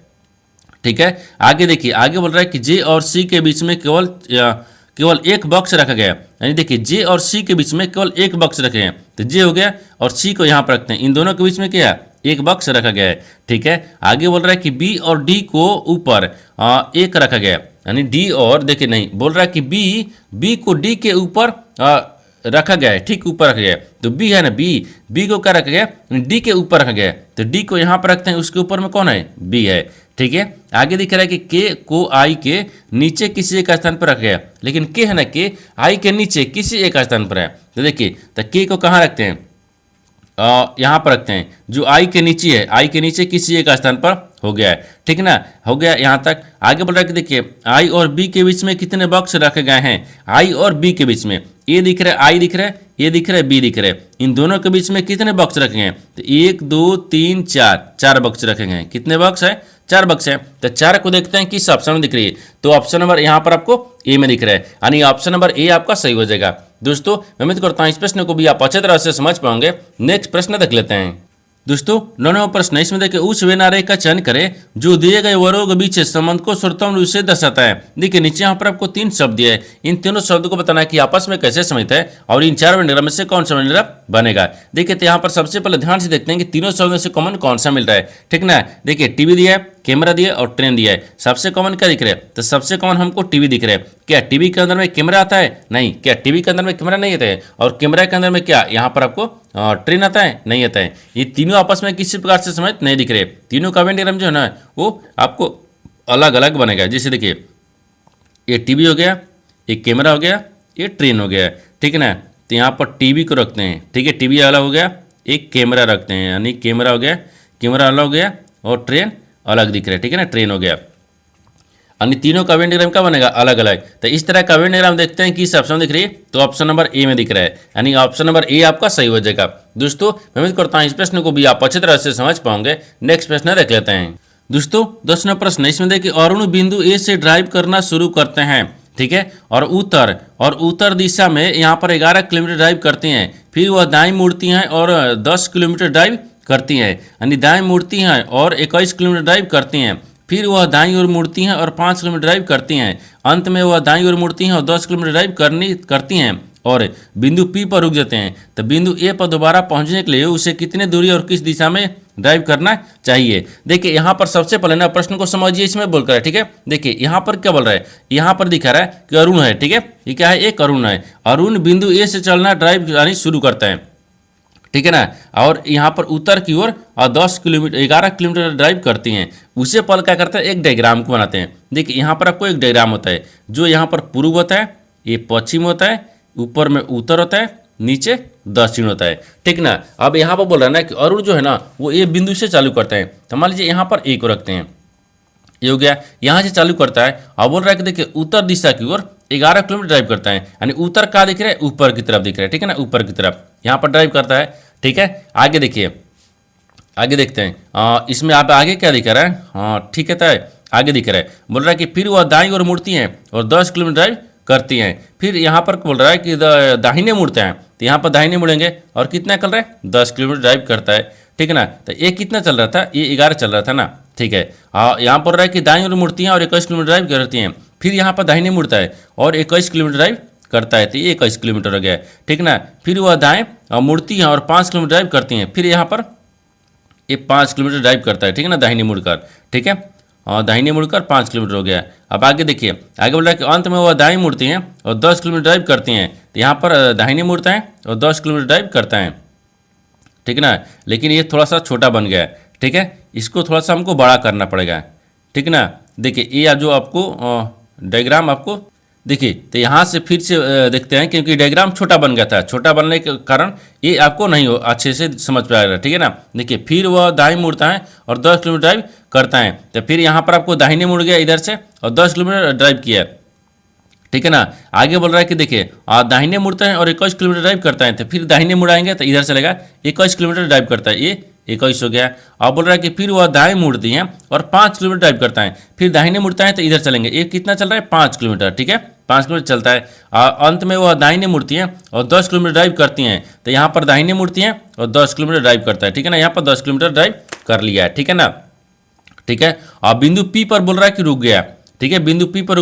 ठीक है। आगे देखिए, आगे बोल रहा है कि जे और सी के बीच में केवल 1 बॉक्स रखा गया, यानी देखिए जे और सी के बीच में केवल 1 बॉक्स रखे हैं, तो जे हो गया और सी को यहाँ पर रखते हैं, इन दोनों के बीच में क्या 1 बॉक्स रखा गया है, ठीक है। आगे बोल रहा है कि बी और डी को ऊपर 1 रखा गया, यानी डी और, देखिए नहीं बोल रहा है कि बी को डी के ऊपर रखा गया है, ठीक ऊपर रखा गया है। तो बी है ना, बी को क्या रखा गया, डी के ऊपर रखा गया है, तो डी को यहाँ पर रखते हैं, उसके ऊपर में कौन है, बी है, ठीक है। आगे दिख रहा है कि के को आई के नीचे किसी एक स्थान पर रखा गया, लेकिन के है ना, के आई के नीचे किसी एक स्थान पर है। तो देखिए, तो के को कहाँ रखते हैं, यहाँ पर रखते हैं, जो आई के नीचे है, आई के नीचे किसी एक स्थान पर हो गया है, ठीक ना, हो गया यहाँ तक। आगे बोल रहा है कि देखिए आई और बी के बीच में कितने बॉक्स रखे गए हैं, आई और बी के बीच में, ये दिख रहा है, आई दिख रहा है, ये दिख रहा है, बी दिख रहा है, इन दोनों के बीच में कितने बॉक्स रखे हैं, तो 1 2 3 4 बॉक्स रखे गए हैं। कितने बॉक्स है, 4 बॉक्स है। तो 4 को देखते हैं किस ऑप्शन में दिख रही है, तो ऑप्शन नंबर यहाँ पर आपको ए में दिख रहा है, यानी ऑप्शन नंबर ए आपका सही हो जाएगा। दोस्तों मैं उम्मीद करता हूँ इस प्रश्न को भी आप अच्छी तरह से समझ पाओगे। नेक्स्ट प्रश्न देख लेते हैं। दोस्तों 9वां प्रश्न है, इसमें देखिए उस वेन आरेख का चयन करें जो दिए गए वर्गों के बीच संबंध को सर्वोत्तम रूप से दर्शाता है। देखिए नीचे यहाँ पर आपको 3 शब्द दिए हैं, इन तीनों शब्दों को बताना है कि आपस में कैसे संबंधित है और इन 4 वेन डायग्राम में से कौन सा वेन डायग्राम बनेगा। देखिए तो यहाँ पर सबसे पहले ध्यान से देखते हैं कि तीनों शब्दों में से कॉमन कौन सा मिल रहा है, ठीक ना। देखिए टीवी दिया है, कैमरा दिया है और ट्रेन दिया है। सबसे कॉमन क्या दिख रहा है, तो सबसे कॉमन हमको टीवी दिख रहा है। क्या टीवी के अंदर में कैमरा आता है, नहीं। क्या टीवी के अंदर में कैमरा नहीं आता है। और कैमरा के अंदर में क्या यहाँ पर आपको ट्रेन आता है, नहीं आता है। ये तीनों आपस में किसी प्रकार से समझ नहीं दिख रहे। तीनों का वेन डायग्राम जो है ना वो आपको अलग अलग बनेगा। जैसे देखिए ये टीवी हो गया, एक कैमरा हो गया, ये ट्रेन हो गया, ठीक है ना। तो यहाँ पर टीवी को रखते हैं, ठीक है, टीवी अलग हो गया, एक कैमरा रखते हैं, यानी कैमरा हो गया, कैमरा अलग हो गया और ट्रेन अलग दिख रहा है, ठीक है ना, ट्रेन हो गया। यानी तीनों का वेन डायग्राम क्या बनेगा, अलग अलग। तो इस तरह का वेन डायग्राम देखते हैं कि इस ऑप्शन दिख रही है, तो ऑप्शन नंबर ए में दिख रहा है, यानी ऑप्शन नंबर ए आपका सही हो जाएगा। दोस्तों मैं उम्मीद करता हूँ इस प्रश्न को भी आप अच्छी तरह से समझ पाओगे। नेक्स्ट प्रश्न देख लेते हैं। दोस्तों 10वां प्रश्न, इसमें देखिए अरुण बिंदु ए से ड्राइव करना शुरू करते हैं, ठीक है, और उत्तर दिशा में यहाँ पर 11 किलोमीटर ड्राइव करती हैं। फिर वह दाएं मुड़ती हैं और 10 किलोमीटर ड्राइव करती हैं, यानी दाएं मुड़ती हैं और 21 किलोमीटर ड्राइव करती हैं। फिर वह दाईं ओर मुड़ती हैं और 5 किलोमीटर ड्राइव करती हैं। अंत में वह दाईं ओर मुड़ती हैं और 10 किलोमीटर ड्राइव करती हैं और बिंदु पी पर रुक जाते हैं। तो बिंदु ए पर दोबारा पहुंचने के लिए उसे कितने दूरी और किस दिशा में ड्राइव करना चाहिए। देखिए यहाँ पर सबसे पहले ना प्रश्न को समझिए, इसमें बोल कर है, ठीक है। देखिए यहाँ पर क्या बोल रहा है, यहाँ पर दिखा रहा है कि अरुण है, ठीक है, ये क्या है, एक अरुण है। अरुण बिंदु ए से चलना ड्राइव यानी शुरू करता है, ठीक है ना। और यहाँ पर उत्तर की ओर 11 किलोमीटर ड्राइव करती हैं। उसे पल क्या करते हैं, एक डायग्राम को बनाते हैं। देखिए यहाँ पर आपको एक डायग्राम होता है, जो यहाँ पर पूर्व होता है, ये पश्चिम होता है, ऊपर में उत्तर होता है, नीचे दक्षिण होता है, ठीक ना। अब यहाँ पर बोल रहा है ना कि अरुण जो है ना वो ए बिंदु से चालू करता है। तो मान लीजिए यहाँ पर ए को रखते हैं, ये हो गया, यहाँ से चालू करता है। अब बोल रहा है कि देखिए उत्तर दिशा की ओर 11 किलोमीटर ड्राइव करता है, यानी उत्तर कहाँ दिख रहा है, ऊपर की तरफ दिख रहा है, ठीक है ना, ऊपर की तरफ यहाँ पर ड्राइव करता है, ठीक है। आगे देखिए, आगे देखते हैं, इसमें आप आगे क्या दिख रहा है, हाँ ठीक है, तो आगे दिख रहा है, बोल रहा है कि फिर वह दाईं ओर मुड़ती हैं और 10 किलोमीटर ड्राइव करती हैं। फिर यहाँ पर बोल रहा है कि दाहिने मुड़ते हैं, तो यहाँ पर दाहिने मुड़ेंगे और कितना चल रहा है, 10 किलोमीटर ड्राइव करता है, ठीक है ना। तो ये कितना चल रहा था, ये 11 चल रहा था ना, ठीक है। यहाँ पर रहा है कि दाईं ओर मुड़ती हैं और 21 किलोमीटर ड्राइव करती हैं। फिर यहाँ पर दाहिने मुड़ता है और 21 किलोमीटर ड्राइव करता है, तो ये 21 किलोमीटर हो गया, ठीक ना। फिर वह दाएं मुड़ती हैं और 5 किलोमीटर ड्राइव करती हैं। फिर यहाँ पर ये 5 किलोमीटर ड्राइव करता है, ठीक है ना, दाहिने मुड़कर, ठीक है, और दाहिने मुड़कर 5 किलोमीटर हो गया। अब आगे देखिए, आगे बोल रहा है कि अंत में वह दाएं मुड़ती हैं और 10 किलोमीटर ड्राइव करती हैं। तो यहाँ पर दाहिने मुड़ता है और 10 किलोमीटर ड्राइव करता है, ठीक ना। लेकिन ये थोड़ा सा छोटा बन गया है, ठीक है, इसको थोड़ा सा हमको बड़ा करना पड़ेगा, ठीक ना। देखिए ये जो आपको डायग्राम आपको देखिए, तो यहाँ से फिर से देखते हैं, क्योंकि डायग्राम छोटा बन गया था, छोटा बनने के कारण ये आपको नहीं हो अच्छे से समझ पाएगा, ठीक है ना। देखिए फिर वह दाएं मुड़ता है और 10 किलोमीटर ड्राइव करता है। तो फिर यहाँ पर आपको दाहिने मुड़ गया इधर से और 10 किलोमीटर ड्राइव किया, ठीक है ना। आगे बोल रहा है कि देखिए दाहिने मुड़ता है और 21 किलोमीटर ड्राइव करता है। तो फिर दाहिने मुड़ाएंगे तो इधर चलेगा, 21 किलोमीटर ड्राइव करता है, ये 21 हो गया। अब बोल रहा है कि फिर वह दाएं मुड़ती हैं और 5 किलोमीटर ड्राइव करता है। फिर दाहिने मुड़ता है तो इधर चलेंगे, ये कितना चल रहा है, 5 किलोमीटर, ठीक है, 5 किलोमीटर चलता है। अंत में वह दाहिने मुड़ती हैं और 10 किलोमीटर ड्राइव करती हैं। तो यहाँ पर दाहिने मुड़ती हैं और 10 किलोमीटर ड्राइव करता है, ठीक है ना। यहाँ पर 10 किलोमीटर ड्राइव कर लिया है, ठीक है ना, ठीक है। अब बिंदु पी पर बोल रहा है कि रुक गया, ठीक है, बिंदु पी पर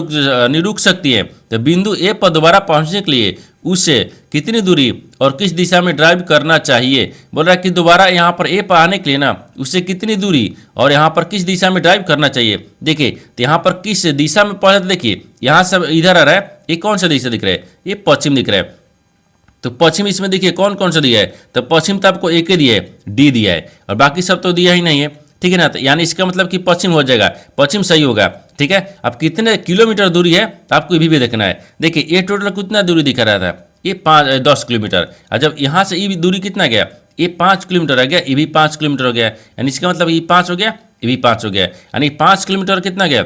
रुक सकती है। तो बिंदु ए पर दोबारा पहुंचने के लिए उसे कितनी दूरी और किस दिशा में ड्राइव करना चाहिए। बोल रहा है कि दोबारा यहाँ पर ए पर आने के लिए ना उसे कितनी दूरी और यहाँ पर किस दिशा में ड्राइव करना चाहिए। देखिए तो यहाँ पर किस दिशा में पहुंचा, देखिए यहाँ से इधर आ रहा है, ये कौन सा दिशा दिख रहा है, ये पश्चिम दिख रहा है। तो पश्चिम इसमें देखिए कौन कौन सा दिया है, तो पश्चिम तो आपको एक ही दिया है, डी दिया है, और बाकी सब तो दिया ही नहीं है, ठीक है ना। तो यानी इसका मतलब कि पश्चिम हो जाएगा, पश्चिम सही होगा, ठीक है। अब कितने किलोमीटर दूरी है तो आपको ये भी देखना है। देखिए ये टोटल कितना दूरी दिखा रहा था, ये 10 किलोमीटर, और जब यहाँ से ये दूरी कितना गया, ये 5 किलोमीटर आ गया, ये भी 5 किलोमीटर हो गया, यानी इसका मतलब ये 5 हो गया, ये भी 5 हो गया, यानी 5 किलोमीटर कितना गया,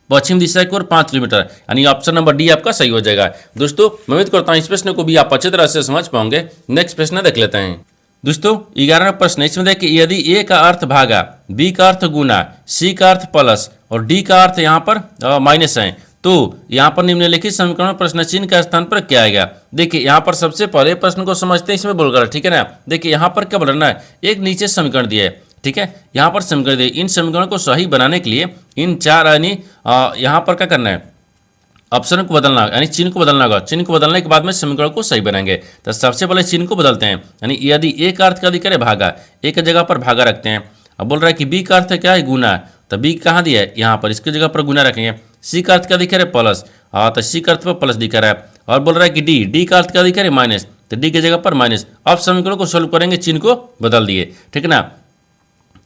पश्चिम दिशा की ओर 5 किलोमीटर, यानी ऑप्शन नंबर डी आपका सही हो जाएगा। दोस्तों मैं उम्मीद करता हूँ इस प्रश्न को भी आप अच्छी तरह से समझ पाओगे। नेक्स्ट प्रश्न देख लेते हैं। दोस्तों 11वां प्रश्न, इसमें देखिए यदि ए का अर्थ भागा, बी का अर्थ गुना, सी का अर्थ प्लस और डी का अर्थ यहाँ पर माइनस है, तो यहाँ पर निम्नलिखित समीकरण प्रश्न चिन्ह के स्थान पर क्या आएगा। देखिए यहाँ पर सबसे पहले प्रश्न को समझते हैं, इसमें बोलकर, ठीक है ना। देखिए यहाँ पर क्या बोल रहा है ना, एक नीचे समीकरण दिया है, ठीक है। यहाँ पर समीकरण दिए, इन समीकरणों को सही बनाने के लिए इन चार यानी यहाँ पर क्या करना है, ऑप्शन को बदलना, यानी चिन्ह को बदलना होगा। चिन्ह को बदलने के बाद में समीकरण को सही बनाएंगे। तो सबसे पहले चिन्ह को बदलते हैं, यानी यदि ए का अर्थ क्या दिख रहा है, भागा, एक जगह पर भागा रखते हैं। अब बोल रहा है कि बी का अर्थ क्या है, गुना, तो बी कहाँ दिया है, यहाँ पर, इसकी जगह पर गुना रखेंगे। सी का अर्थ क्या दिख रहा है, प्लस, तो सी का अर्थ पर प्लस दिख रहा है। और बोल रहा है कि डी का अर्थ क्या दिख रहा है, माइनस, तो डी की जगह पर माइनस। अब समीकरण को सोल्व करेंगे, चिन्ह को बदल दिए, ठीक है ना।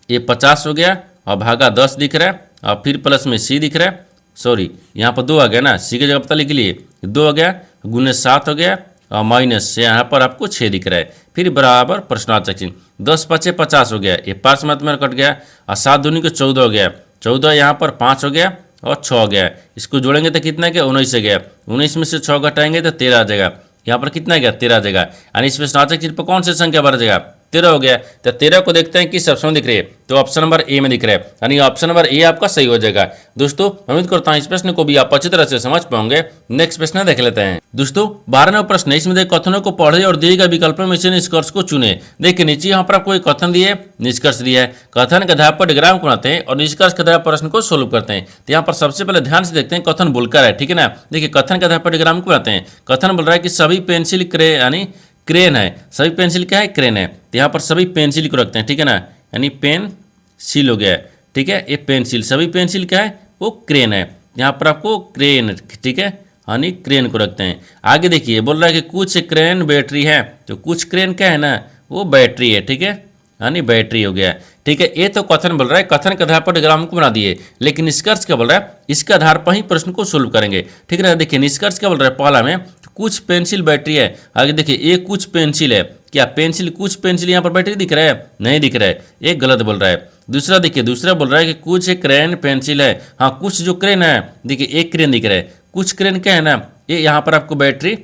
ये 50 हो गया और भागा 10 दिख रहा है, और फिर प्लस में सी दिख रहा है, सॉरी यहाँ पर 2 आ गया ना, सी की जगह पता लिख लिए 2 आ गया, गुने 7 हो गया, और माइनस से यहाँ पर आपको 6 दिख रहा है, फिर बराबर प्रश्नार्थक चिन्ह। 10 5 50 हो गया, ये 5 में कट गया, और 7 दूनी को 14 हो गया, 14 यहाँ पर 5 हो गया और 6 हो गया। इसको जोड़ेंगे तो कितना गया, 19 से गया, 19 में से 6 घटाएंगे तो 13 आ जाएगा। यहाँ पर कितना गया, 13 आ जाएगा, यानी इस प्रश्नार्थक चिन्ह पर कौन सी संख्या बढ़ जाएगा, 13 हो गया। तो 13 को देखते हैं किस ऑप्शन में दिख रही है, तो ऑप्शन नंबर ए में दिख रहा है, यानी ऑप्शन नंबर ए आपका सही हो जाएगा। दोस्तों उम्मीद करता हूं इस प्रश्न को भी आप अच्छी तरह से समझ पाओगे। नेक्स्ट प्रश्न देख लेते हैं। दोस्तों 12वां प्रश्न है, इसमें कथनों को पढ़े और दिए गए विकल्पों में से निष्कर्ष को चुने। देखिए नीचे यहाँ पर आपको एक कथन दिए, निष्कर्ष दिया है। कथन के आधार पर डायग्राम बनाते हैं और निष्कर्ष के आधार पर प्रश्न को सोल्व करते हैं। तो यहाँ पर सबसे पहले ध्यान से देखते हैं, कथन बोलकर है, ठीक है ना। देखिए कथन के आधार पर डायग्राम को बनाते हैं। कथन बोल रहा है कि सभी पेंसिल यानी क्रेन है, सभी पेंसिल क्या है, क्रेन है। तो यहाँ पर सभी पेंसिल को रखते हैं, ठीक है ना, यानी पेंसिल हो गया, ठीक है। ये पेंसिल, सभी पेंसिल क्या है, वो क्रेन है। यहाँ पर आपको क्रेन, ठीक है, यानी क्रेन को रखते हैं। आगे देखिए बोल रहा है कि कुछ क्रेन बैटरी है, तो कुछ क्रेन क्या है ना, वो बैटरी है, ठीक है, यानी बैटरी हो गया, ठीक है। ये तो कथन बोल रहा है, कथन के आधार पर डायग्राम को बना दिए, लेकिन निष्कर्ष क्या बोल रहा है, इसके आधार पर ही प्रश्न को सोल्व करेंगे, ठीक है ना। देखिए निष्कर्ष क्या बोल रहा है, पहला में कुछ पेंसिल बैटरी है। आगे देखिए ये कुछ पेंसिल है, क्या पेंसिल, कुछ पेंसिल यहाँ पर बैटरी दिख रहा है, नहीं दिख रहा है, एक गलत बोल रहा है। दूसरा देखिए, दूसरा बोल रहा है कि कुछ एक क्रेन पेंसिल है, हाँ कुछ जो क्रेन है, देखिए एक क्रेन दिख रहा है, कुछ क्रेन क्या है ना, ये यहाँ पर आपको बैटरी,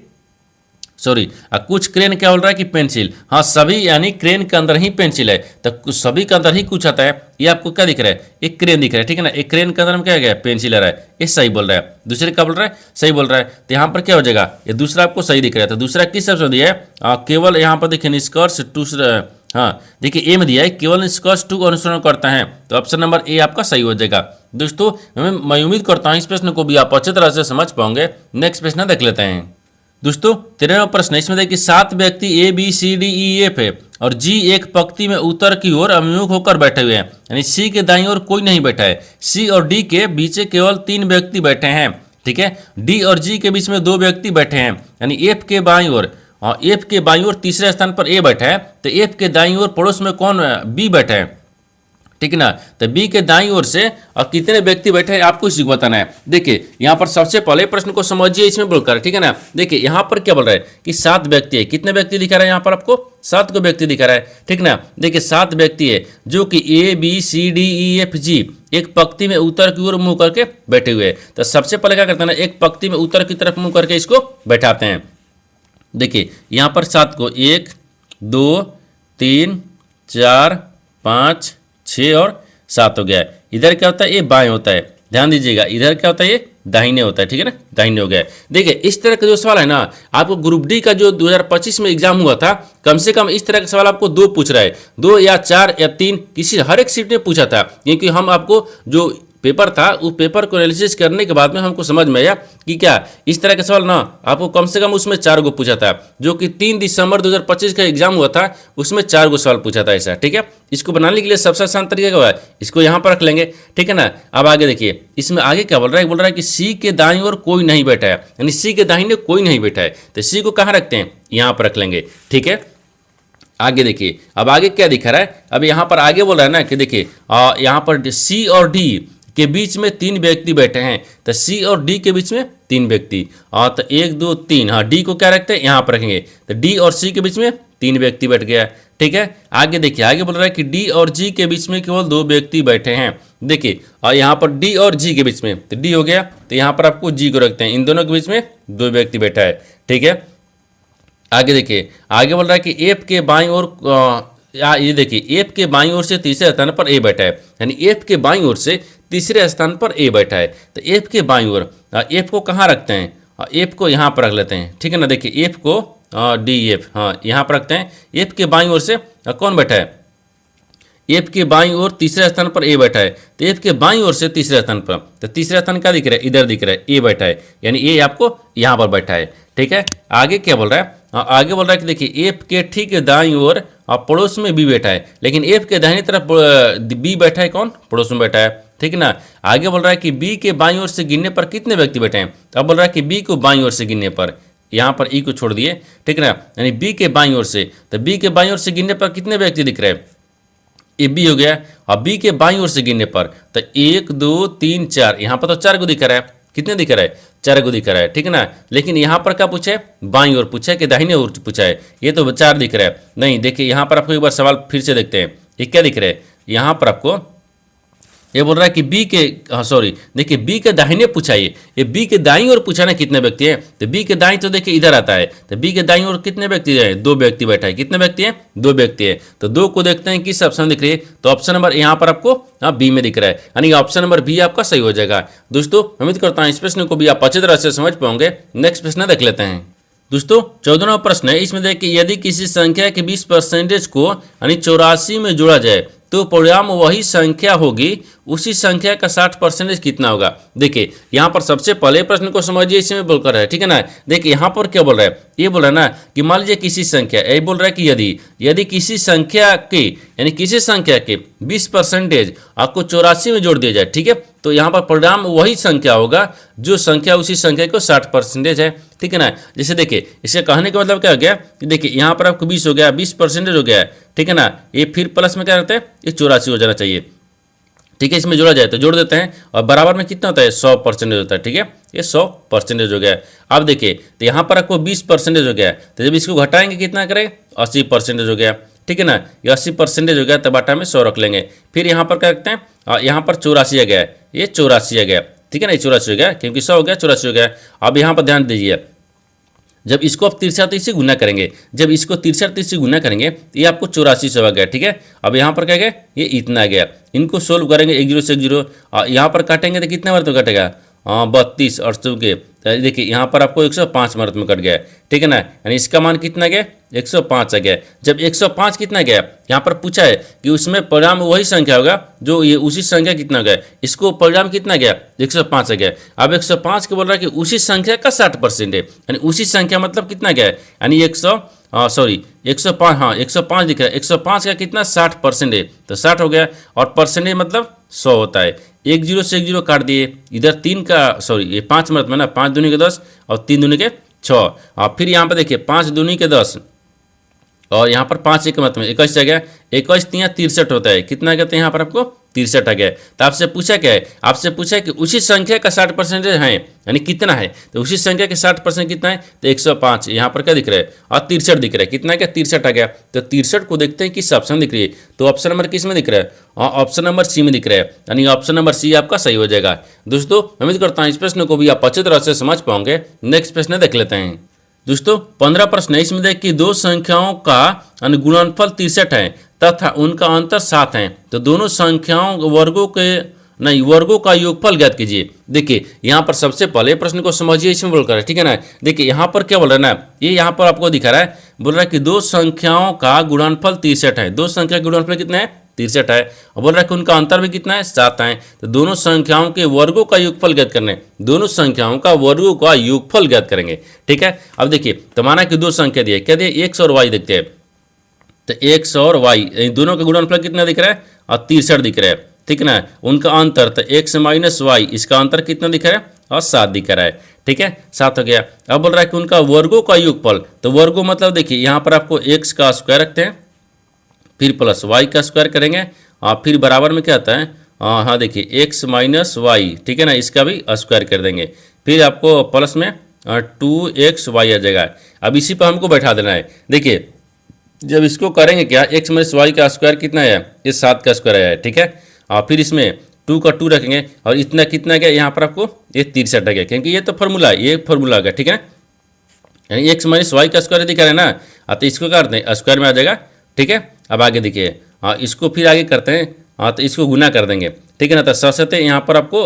सॉरी, कुछ क्रेन क्या बोल रहा है कि पेंसिल, हाँ सभी यानी क्रेन के अंदर ही पेंसिल है, तो सभी के अंदर ही कुछ आता है। ये आपको क्या दिख रहा है, एक क्रेन दिख रहा है, ठीक है ना, एक क्रेन के अंदर में क्या गया, पेंसिल आ रहा है, ये सही बोल रहा है। दूसरे क्या बोल रहा है, सही बोल रहा है। तो यहाँ पर क्या हो जाएगा, ये दूसरा आपको सही दिख रहा है। तो दूसरा किस सबसे दिया है, केवल यहाँ पर देखिए निष्कर्ष टू, हाँ देखिए ए में दिया है, केवल निष्कर्ष टू अनुसरण करता है, तो ऑप्शन नंबर ए आपका सही हो जाएगा। दोस्तों मैं उम्मीद करता हूँ इस प्रश्न को भी आप अच्छी तरह से समझ पाओगे। नेक्स्ट प्रश्न देख लेते हैं। दोस्तों 13वां प्रश्न, इसमें देखिए 7 व्यक्ति A B C D E F है और जी एक पंक्ति में उत्तर की ओर अभिमुख होकर बैठे हुए हैं, यानी सी के दाईं ओर कोई नहीं बैठा है। सी और डी के बीच केवल 3 व्यक्ति बैठे हैं, ठीक है। डी और जी के बीच में 2 व्यक्ति बैठे हैं, यानी एफ के बाईं ओर, और एफ के बाईं ओर तीसरे स्थान पर ए बैठा है, तो एफ के दाईं ओर पड़ोस में कौन, बी बैठा है, ठीक है ना। तो बी के दाईं ओर से और कितने व्यक्ति बैठे हैं आपको इसी को बताना है। देखिए यहाँ पर सबसे पहले प्रश्न को समझिए इसमें बोलकर, ठीक है ना। देखिए यहाँ पर क्या बोल रहा है कि 7 व्यक्ति है, कितने व्यक्ति दिखा रहा है, यहाँ पर आपको 7 को व्यक्ति दिखा रहा है, ठीक ना। देखिए 7 व्यक्ति है जो कि A B C D E F G एक पंक्ति में उत्तर की ओर मुंह करके बैठे हुए हैं। तो सबसे पहले क्या करते हैं ना, एक पंक्ति में उत्तर की तरफ मुंह करके इसको बैठाते हैं। देखिए यहाँ पर 7 को 1 2 3 4 5 6 और 7 हो गया है। इधर क्या होता है, ये बाएं होता है, ध्यान दीजिएगा। इधर क्या होता है, ये दाहिने होता है, ठीक है ना, दाहिने हो गया है। देखिए इस तरह का जो सवाल है ना, आपको ग्रुप डी का जो 2025 में एग्जाम हुआ था, कम से कम इस तरह का सवाल आपको 2 पूछ रहा है, 2 या 4 या 3, किसी हर एक सीट में पूछा था। क्योंकि हम आपको जो पेपर था उस पेपर को एनालिसिस करने के बाद में हमको समझ में आया कि क्या इस तरह के सवाल ना आपको कम से कम उसमें 4 गो पूछा था, जो कि 3 दिसंबर 2025 का एग्जाम हुआ था, उसमें 4 गो सवाल पूछा था ऐसा, ठीक है। इसको बनाने के लिए सबसे आसान तरीका क्या है, इसको यहाँ पर रख लेंगे, ठीक है ना। अब आगे देखिए इसमें आगे क्या बोल रहा है कि सी के दाईं ओर कोई नहीं बैठा है, यानी सी के दाहिने कोई नहीं बैठा है, तो सी को कहाँ रखते हैं, यहाँ पर रख लेंगे, ठीक है। आगे देखिए अब आगे क्या दिखा रहा है, अब यहाँ पर आगे बोल रहा है ना कि देखिए यहाँ पर सी और डी के बीच में 3 व्यक्ति बैठे हैं, तो सी और डी के बीच में 3 व्यक्ति, तो 1 2 3, हाँ डी को क्या रखते हैं, यहाँ पर रखेंगे, तो डी और सी के बीच में 3 व्यक्ति बैठ गया, ठीक है। आगे देखिए आगे बोल रहा है कि डी और जी के बीच में केवल 2 व्यक्ति बैठे हैं। देखिए और यहाँ पर डी और जी के बीच में, तो डी हो गया, तो यहाँ पर आपको जी को रखते हैं, इन दोनों के बीच में 2 व्यक्ति बैठा है, ठीक है। आगे देखिए आगे बोल रहा है कि एफ के बाईं ओर, ये देखिए एफ के बाईं ओर से तीसरे स्थान पर ए बैठा है, यानी एफ के बाईं ओर से तीसरे स्थान पर ए बैठा है, तो एफ के बाईं ओर, एफ को कहाँ रखते हैं, एफ को यहाँ पर रख लेते हैं, ठीक है ना। देखिए एफ को डी एफ, हाँ यहाँ पर रखते हैं। एफ के बाईं ओर से कौन बैठा है, एफ के बाईं ओर तीसरे स्थान पर ए बैठा है, तो एफ के बाईं ओर से तीसरे स्थान पर, तो तीसरा स्थान क्या दिख रहा है, इधर दिख रहा है, ए बैठा है, यानी ए आपको यहाँ पर बैठा है, ठीक है। आगे क्या बोल रहा है, आगे बोल रहा है कि देखिए एफ के ठीक दाईं ओर पड़ोस में बी बैठा है, लेकिन एफ के दाहिनी तरफ बी बैठा है, कौन, पड़ोस में बैठा है, ठीक है ना। आगे बोल रहा है कि बी के बाईं ओर से गिनने पर कितने व्यक्ति बैठे हैं, तो अब बोल रहा है कि बी को बाईं ओर से गिनने पर, यहाँ पर ई को छोड़ दिए, ठीक है ना, यानी बी के बाईं ओर से, तो बी के बाईं ओर से गिनने पर कितने व्यक्ति दिख रहे हैं, ए बी हो गया। और बी के बाईं ओर से गिनने पर तो 1 2 3 4, यहाँ पर तो 4 को दिख रहा है, कितने दिख रहा है, 4 को दिख रहा है, ठीक है ना। लेकिन यहाँ पर क्या पूछा है, बाईं ओर पूछा है कि दाहिने ओर पूछा है, ये तो 4 दिख रहा है, नहीं। देखिए यहाँ पर आपको एक बार सवाल फिर से देखते हैं, ये क्या दिख रहा है, यहाँ पर आपको ये बोल रहा है कि बी के, सॉरी देखिए बी के दाहिने पूछा, ये बी के दाईं ओर पूछा ना कितने व्यक्ति हैं, तो बी के दाईं तो देखिए इधर आता है, तो बी के दाईं ओर कितने व्यक्ति हैं, 2 व्यक्ति बैठा है, कितने व्यक्ति हैं, 2 व्यक्ति है। तो 2 को देखते हैं किस ऑप्शन दिख रही है, तो ऑप्शन नंबर यहाँ पर आपको बी में दिख रहा है, यानी ऑप्शन नंबर बी आपका सही हो जाएगा। दोस्तों उम्मीद करता हूँ इस प्रश्न को भी आप अच्छी तरह से समझ पाओगे। नेक्स्ट प्रश्न देख लेते हैं। दोस्तों 14वां प्रश्न है, इसमें देखिए यदि किसी संख्या के 20% को यानी 84 में जोड़ा जाए तो परिणाम वही संख्या होगी, उसी संख्या का 60% कितना होगा। देखिए यहाँ पर सबसे पहले प्रश्न को समझिए, इसमें बोलकर है, ठीक है ना। देखिए यहाँ पर क्या बोल रहा है, ये बोल रहा है ना कि मान लीजिए किसी संख्या, ये बोल रहा है कि यदि किसी संख्या के यानी किसी संख्या के 20% आपको 84 में जोड़ दिया जाए, ठीक है, तो यहाँ पर परिणाम वही संख्या होगा जो संख्या उसी संख्या को 60% है, ठीक है ना। जैसे देखिए इसके कहने का मतलब क्या हो गया कि देखिए यहाँ पर आपको 20 हो गया, 20% हो गया है, ठीक है ना। ये फिर प्लस में क्या रहता है, ये 84 हो जाना चाहिए, ठीक है। इसमें जोड़ा जाए तो जोड़ देते हैं, और बराबर में कितना होता है, 100% होता है, ठीक है, ये 100% हो गया। अब देखिए तो यहाँ पर आपको 20% हो गया, तो जब इसको घटाएंगे कितना करें, 80% हो गया, ठीक है ना। ये 80% हो गया, तो बाटा में 100 रख लेंगे। फिर यहाँ पर क्या रखते हैं, यहाँ पर 84 आ गया, ये 84 आ गया, ठीक है ना, ये 84 हो गया, क्योंकि 100 हो गया 84 हो गया। अब यहाँ पर ध्यान दीजिए, जब इसको आप 63 से गुना करेंगे, जब इसको 63 से गुना करेंगे ये आपको 84 से आ गया, ठीक है। अब यहाँ पर क्या गया, ये इतना आ गया, इनको सोल्व करेंगे 1 0 से 1 0, यहाँ पर काटेंगे तो कितना बार तो कटेगा, 32 और 100 के, देखिए यहाँ पर आपको 105 मरत में कट गया, ठीक है ना, यानी इसका मान कितना गया, 105 आ गया। जब 105 कितना गया, यहाँ पर पूछा है कि उसमें परिणाम वही संख्या होगा जो ये उसी संख्या कितना गया, इसको परिणाम कितना गया, 105 आ गया। अब 105 के बोल रहा है कि उसी संख्या का 60% है, यानी उसी संख्या मतलब कितना गया, यानी 105, हाँ 105 दिख रहा है, 105 का कितना 60% है, तो 60 हो गया, और परसेंटेज मतलब 100 होता है। 1 0 से 1 0 काट दिए, इधर 3 का ये 5 मरत में ना, 5 दूनी के 10 और 3 दूनी के 6, और फिर यहाँ पर देखिए 5 दूनी के 10 और यहाँ पर 5 एक मत में 21 आ गया, 21 3 63 होता है, कितना कहते हैं यहाँ पर आपको 63 आ गया। तो आपसे पूछा क्या है, आपसे पूछा है कि उसी संख्या का 60% है, यानी कितना है, तो उसी संख्या के 60% कितना है, तो 105, यहाँ पर क्या दिख रहा है, और 63 दिख रहा है, कितना क्या 63 आ गया। तो 63 को देखते हैं किस ऑप्शन दिख रही है, तो ऑप्शन नंबर किस में दिख रहा है, ऑप्शन नंबर सी में दिख रहा है, यानी ऑप्शन नंबर सी आपका सही हो जाएगा। दोस्तों उम्मीद करता हूँ इस प्रश्न को भी आप अच्छी तरह से समझ पाओगे। नेक्स्ट प्रश्न देख लेते हैं। दोस्तों 15 प्रश्न है, इसमें देख कि 2 संख्याओं का गुणनफल 63 है तथा उनका अंतर 7 है, तो दोनों संख्याओं वर्गों का योगफल ज्ञात कीजिए। देखिए यहाँ पर सबसे पहले प्रश्न को समझिए, इसमें बोलकर है, ठीक है ना। देखिए यहाँ पर क्या बोल रहा है ना, ये यहाँ पर आपको दिखा रहा है, बोल रहा है कि 2 संख्याओं का गुणनफल 63 है, 2 संख्या का गुणनफल कितना है 63 है, और बोल रहा है कि उनका अंतर भी कितना है 7 है, तो दोनों संख्याओं के वर्गों का योगफल ज्ञात करने, दोनों संख्याओं का वर्गों का योगफल ज्ञात करेंगे, ठीक है। अब देखिए तो माना कि 2 संख्या दिए, क्या दिए, x और y देखते हैं, तो x और y दोनों का गुणनफल कितना दिख रहा है, और 63 दिख रहा है, ठीक है ना। उनका अंतर तो x माइनस वाई, इसका अंतर कितना दिख रहा है, और 7 दिख रहा है, ठीक है, 7 हो गया। अब बोल रहा है कि उनका वर्गों का योगफल, तो वर्गों मतलब देखिए यहाँ पर आपको x का स्क्वायर रखते हैं, फिर प्लस y का स्क्वायर करेंगे, और फिर बराबर में क्या आता है, हाँ देखिए x माइनस वाई, ठीक है ना, इसका भी स्क्वायर कर देंगे, फिर आपको प्लस में 2xy आ जाएगा। अब इसी पर हमको बैठा देना है। देखिए जब इसको करेंगे क्या, x माइनस वाई का स्क्वायर कितना है, ये 7 का स्क्वायर है, ठीक है, और फिर इसमें 2 का 2 रखेंगे, और इतना कितना गया यहाँ पर आपको ये 63 आ गया, क्योंकि ये तो फॉर्मूला है, ये फॉर्मूला आ गया, ठीक है, यानी x माइनस वाई का स्क्वायर दिखा रहे हैं ना, तो इसको क्या करते हैं स्क्वायर में आ जाएगा, ठीक है। अब आगे देखिए, हाँ इसको फिर आगे करते हैं, हाँ तो इसको गुना कर देंगे, ठीक है ना। तो 7 यहाँ पर आपको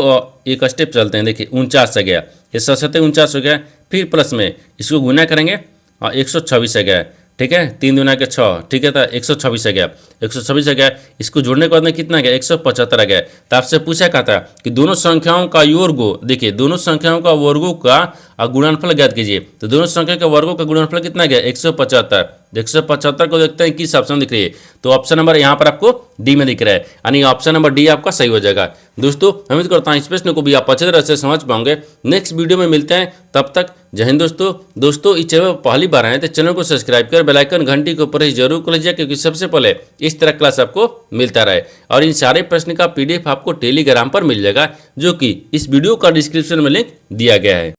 एक स्टेप चलते हैं, देखिए 49 आ गया, ये 7 49 हो गया। फिर प्लस में इसको गुना करेंगे 126 आ गया, ठीक है, 3 दूना के 6, ठीक है, तो 126 आ गया, 126 आ गया। इसको जोड़ने के बाद में कितना आ गया, 175 आ गया। तो आपसे पूछा क्या था कि दोनों संख्याओं का वर्गो, देखिए दोनों संख्याओं का वर्गों का गुणनफल ज्ञात कीजिए। तो दोनों संख्या के वर्गों का गुणनफल कितना आ गया, 175। 175 को देखते हैं किस ऑप्शन दिख रही है, तो ऑप्शन नंबर यहाँ पर आपको डी में दिख रहा है, यानी ऑप्शन नंबर डी आपका सही हो जाएगा। दोस्तों उम्मीद करता हूँ इस प्रश्न को भी आप अच्छे तरह से समझ पाओगे। नेक्स्ट वीडियो में मिलते हैं, तब तक जय हिंद दोस्तों इस चैनल पर पहली बार आए तो चैनल को सब्सक्राइब कर बेल आइकन घंटी के ऊपर ही जरूर कर लीजिए, क्योंकि सबसे पहले इस तरह क्लास आपको मिलता रहे। और इन सारे प्रश्न का PDF आपको टेलीग्राम पर मिल जाएगा, जो कि इस वीडियो का डिस्क्रिप्शन में लिंक दिया गया है।